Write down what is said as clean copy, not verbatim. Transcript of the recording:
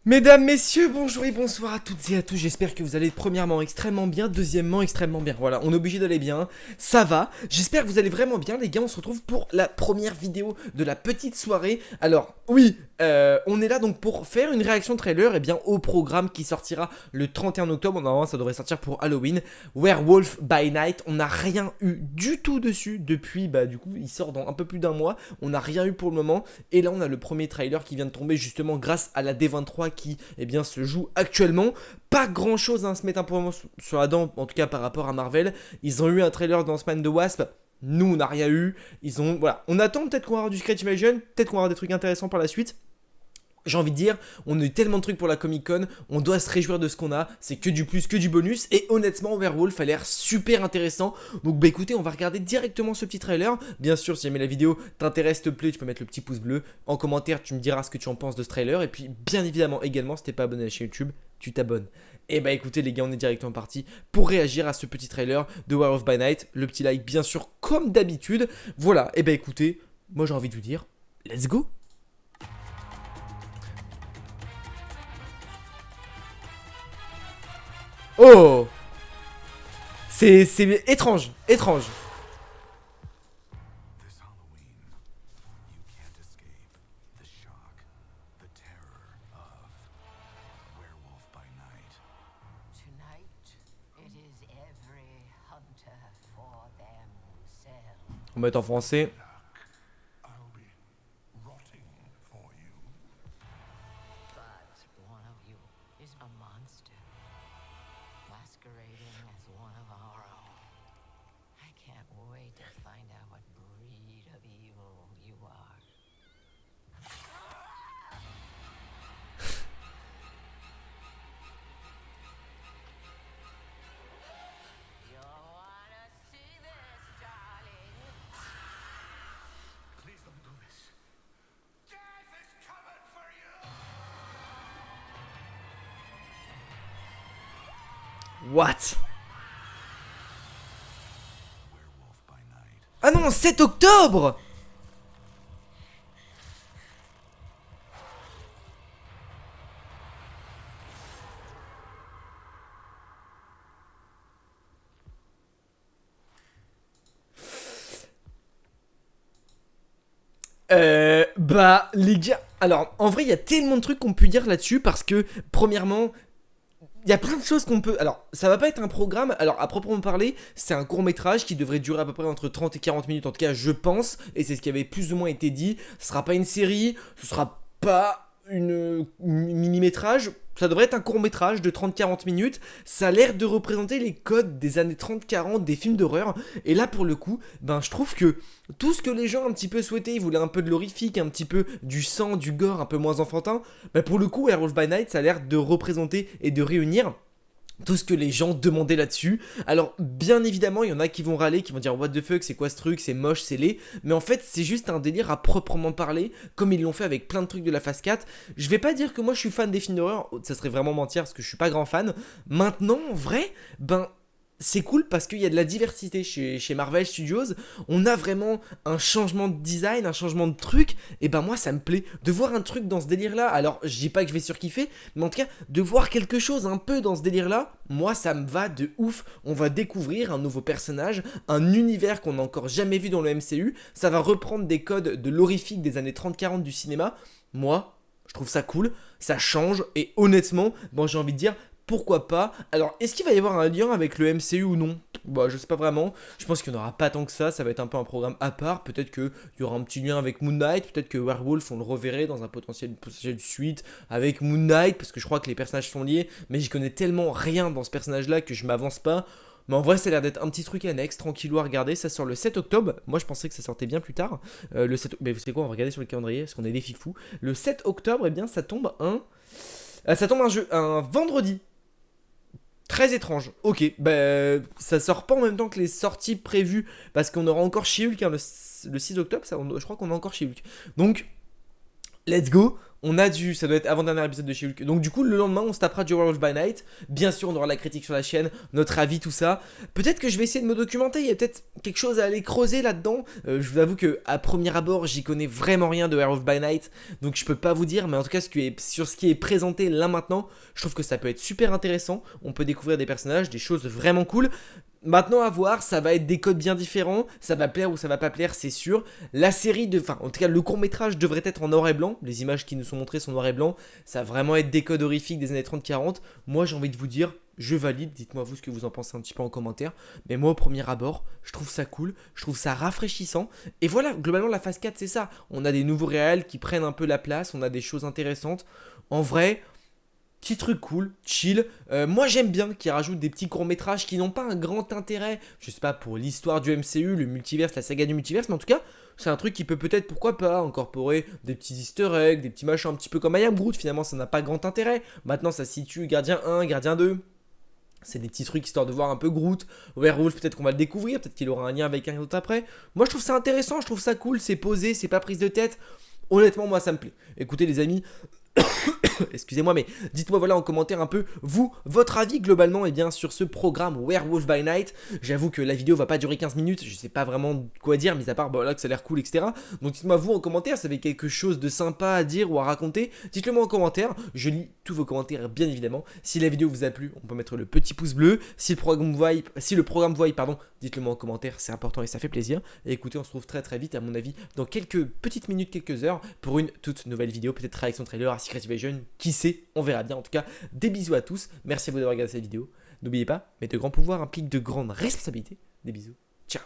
Mesdames, messieurs, bonjour et bonsoir à toutes et à tous, j'espère que vous allez premièrement extrêmement bien, deuxièmement extrêmement bien, voilà, on est obligé d'aller bien, ça va, j'espère que vous allez vraiment bien les gars, on se retrouve pour la première vidéo de la petite soirée. Alors oui, on est là donc pour faire une réaction trailer au programme qui sortira le 31 octobre, normalement ça devrait sortir pour Halloween, Werewolf by Night. On n'a rien eu du tout dessus depuis, du coup il sort dans un peu plus d'un mois, on n'a rien eu pour le moment, et là on a le premier trailer qui vient de tomber justement grâce à la D23 qui se joue actuellement. Pas grand chose à se mettre un peu sur la dent, en tout cas par rapport à Marvel. Ils ont eu un trailer dans Ant-Man de Wasp. Nous, on n'a rien eu. Voilà. On attend peut-être qu'on va avoir du Scratch Imagine, peut-être qu'on va avoir des trucs intéressants par la suite. J'ai envie de dire, on a eu tellement de trucs pour la Comic Con, on doit se réjouir de ce qu'on a, c'est que du plus, que du bonus, et honnêtement, Werewolf a l'air super intéressant, donc écoutez, on va regarder directement ce petit trailer. Bien sûr, si jamais la vidéo t'intéresse, s'il te plaît, tu peux mettre le petit pouce bleu, en commentaire, tu me diras ce que tu en penses de ce trailer, et puis bien évidemment, également, si t'es pas abonné à la chaîne YouTube, tu t'abonnes. Et écoutez les gars, on est directement parti pour réagir à ce petit trailer de Werewolf by Night, le petit like bien sûr comme d'habitude. Voilà, et écoutez, moi j'ai envie de vous dire, let's go. Oh, c'est étrange, étrange. This Halloween, you can't escape the shock, the terror of Werewolf by Night. Tonight, it is every hunter for themselves. On va mettre en français. I'll be rotting for you. But one of you is a monster, masquerading as one of our own. I can't wait to find out what breed of evil you are. You'll wanna see this, darling. Please don't do this. Death is coming for you! What? Werewolf by Night. Ah non, 7 octobre. Les gars, alors en vrai il y a tellement de trucs qu'on peut dire là-dessus parce que premièrement il y a plein de choses qu'on peut. Alors, ça va pas être un programme. Alors, à proprement parler, c'est un court-métrage qui devrait durer à peu près entre 30 et 40 minutes. En tout cas, je pense. Et c'est ce qui avait plus ou moins été dit. Ce sera pas une série. Ce sera pas une mini-métrage. Ça devrait être un court-métrage de 30-40 minutes. Ça a l'air de représenter les codes des années 30-40 des films d'horreur. Et là, pour le coup, je trouve que tout ce que les gens un petit peu souhaitaient, ils voulaient un peu de l'horrifique, un petit peu du sang, du gore, un peu moins enfantin. Pour le coup, Werewolf by Night, ça a l'air de représenter et de réunir tout ce que les gens demandaient là-dessus. Alors, bien évidemment, il y en a qui vont râler, qui vont dire what the fuck, c'est quoi ce truc, c'est moche, c'est laid. Mais en fait, c'est juste un délire à proprement parler, comme ils l'ont fait avec plein de trucs de la phase 4. Je vais pas dire que moi je suis fan des films d'horreur, ça serait vraiment mentir parce que je suis pas grand fan. Maintenant, en vrai, c'est cool parce qu'il y a de la diversité chez Marvel Studios. On a vraiment un changement de design, un changement de truc. Et moi, ça me plaît de voir un truc dans ce délire-là. Alors, je dis pas que je vais surkiffer, mais en tout cas, de voir quelque chose un peu dans ce délire-là, moi, ça me va de ouf. On va découvrir un nouveau personnage, un univers qu'on n'a encore jamais vu dans le MCU. Ça va reprendre des codes de l'horrifique des années 30-40 du cinéma. Moi, je trouve ça cool, ça change. Et honnêtement, j'ai envie de dire, pourquoi pas. Alors, est-ce qu'il va y avoir un lien avec le MCU ou non? Je sais pas vraiment. Je pense qu'il n'y en aura pas tant que ça. Ça va être un peu un programme à part. Peut-être qu'il y aura un petit lien avec Moon Knight. Peut-être que Werewolf, on le reverrait dans un potentiel suite avec Moon Knight. Parce que je crois que les personnages sont liés. Mais j'y connais tellement rien dans ce personnage-là que je m'avance pas. Mais en vrai, ça a l'air d'être un petit truc annexe, tranquillou à regarder. Ça sort le 7 octobre. Moi, je pensais que ça sortait bien plus tard. Le 7... Mais vous savez quoi, on va regarder sur le calendrier parce qu'on est des fifous. Le 7 octobre, ça tombe un vendredi. Très étrange. Ok, ça sort pas en même temps que les sorties prévues parce qu'on aura encore She-Hulk le 6 octobre, je crois qu'on a encore She-Hulk. Donc, let's go. On a ça doit être avant-dernier épisode de She-Hulk. Donc du coup, le lendemain, on se tapera du Werewolf by Night. Bien sûr, on aura la critique sur la chaîne, notre avis, tout ça. Peut-être que je vais essayer de me documenter. Il y a peut-être quelque chose à aller creuser là-dedans. Je vous avoue que à premier abord, j'y connais vraiment rien de Werewolf by Night. Donc je peux pas vous dire. Mais en tout cas, sur ce qui est présenté là maintenant, je trouve que ça peut être super intéressant. On peut découvrir des personnages, des choses vraiment cool. Maintenant à voir, ça va être des codes bien différents, ça va plaire ou ça va pas plaire, c'est sûr. La série enfin en tout cas le court-métrage devrait être en noir et blanc, les images qui nous sont montrées sont noir et blanc, ça va vraiment être des codes horrifiques des années 30-40. Moi j'ai envie de vous dire, je valide, dites-moi vous ce que vous en pensez un petit peu en commentaire. Mais moi au premier abord, je trouve ça cool, je trouve ça rafraîchissant. Et voilà, globalement la phase 4 c'est ça, on a des nouveaux réels qui prennent un peu la place, on a des choses intéressantes. En vrai... Petit truc cool, chill. Moi j'aime bien qu'ils rajoutent des petits courts-métrages qui n'ont pas un grand intérêt, je sais pas, pour l'histoire du MCU, le multiverse, la saga du multiverse, mais en tout cas, c'est un truc qui peut peut-être, pourquoi pas, incorporer des petits easter eggs, des petits machins un petit peu comme I Am Groot, finalement ça n'a pas grand intérêt. Maintenant ça se situe Gardien 1, Gardien 2. C'est des petits trucs histoire de voir un peu Groot. Werewolf, peut-être qu'on va le découvrir, peut-être qu'il aura un lien avec un autre après. Moi je trouve ça intéressant, je trouve ça cool, c'est posé, c'est pas prise de tête. Honnêtement, moi ça me plaît. Écoutez les amis, excusez-moi, mais dites-moi voilà en commentaire un peu vous, votre avis globalement et bien sur ce programme Werewolf by Night. J'avoue que la vidéo va pas durer 15 minutes, je sais pas vraiment quoi dire, mis à part bah, là que ça a l'air cool, etc. Donc dites-moi vous en commentaire, si vous avez quelque chose de sympa à dire ou à raconter, dites-le moi en commentaire, je lis tous vos commentaires bien évidemment. Si la vidéo vous a plu, on peut mettre le petit pouce bleu. Si le programme Void, pardon, dites-le moi en commentaire, c'est important et ça fait plaisir. Et écoutez, on se retrouve très très vite à mon avis dans quelques petites minutes, quelques heures pour une toute nouvelle vidéo, peut-être réaction trailer à Secret Invasion, qui sait, on verra bien. En tout cas, des bisous à tous, merci à vous d'avoir regardé cette vidéo. N'oubliez pas, mais de grands pouvoirs impliquent de grandes responsabilités. Des bisous, ciao.